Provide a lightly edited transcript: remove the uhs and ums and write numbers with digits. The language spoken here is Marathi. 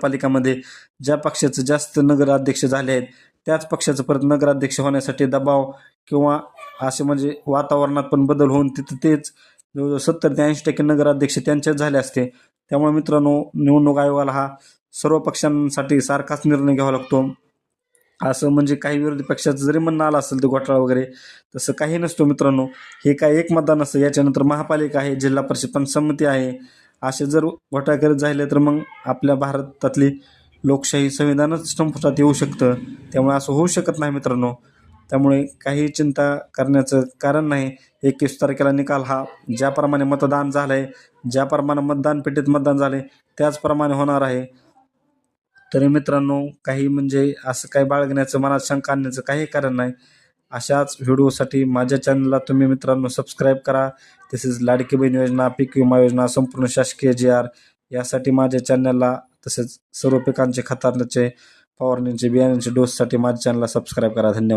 नगरपालिकामध्ये ज्या पक्षाचे जास्त नगराध्यक्ष झाले आहेत त्याच पक्षाचं परत नगराध्यक्ष होण्यासाठी दबाव किंवा असे म्हणजे वातावरणात पण बदल होऊन तिथं तेच जवळजवळ 70 ते 80% नगराध्यक्ष त्यांचेच झाले असते. त्यामुळे मित्रांनो, निवडणूक आयोगाला हा सर्व पक्षांसाठी सारखाच निर्णय घ्यावा लागतो. असं म्हणजे काही विरोधी पक्षाचं जरी म्हणणं आलं असेल ते घोटाळा वगैरे, तसं काही नसतो मित्रांनो. हे काय एक मतदान असतं, याच्यानंतर महापालिका आहे, जिल्हा परिषद पंचायत समिती आहे. असे जर घोटाळे करत झाले तर मग आपल्या भारतातली लोकशाही संविधानच संपुष्टात येऊ शकतं. त्यामुळे असं होऊ शकत नाही मित्रांनो. त्यामुळे काही चिंता करण्याचं कारण नाही. 21 तारखेला निकाल हा ज्याप्रमाणे मतदान झालं आहे, ज्याप्रमाणे मतदान पेटीत मतदान झालं आहे, त्याचप्रमाणे होणार आहे. तरी मित्रांनो, काही म्हणजे असं काही बाळगण्याचं, मनात शंका आणण्याचं काही कारण नाही. अशाच व्हिडिओसाठी माझ्या चॅनलला तुम्ही मित्रांनो सबस्क्राईब करा. तसेच लाडकी बहीण योजना, पीक विमा योजना, संपूर्ण शासकीय JR यासाठी माझ्या चॅनलला, तसेच सर्व पिकांचे खतांचे, फवारणीचे, बियाण्यांचे डोससाठी माझ्या चॅनलला सबस्क्राईब करा. धन्यवाद.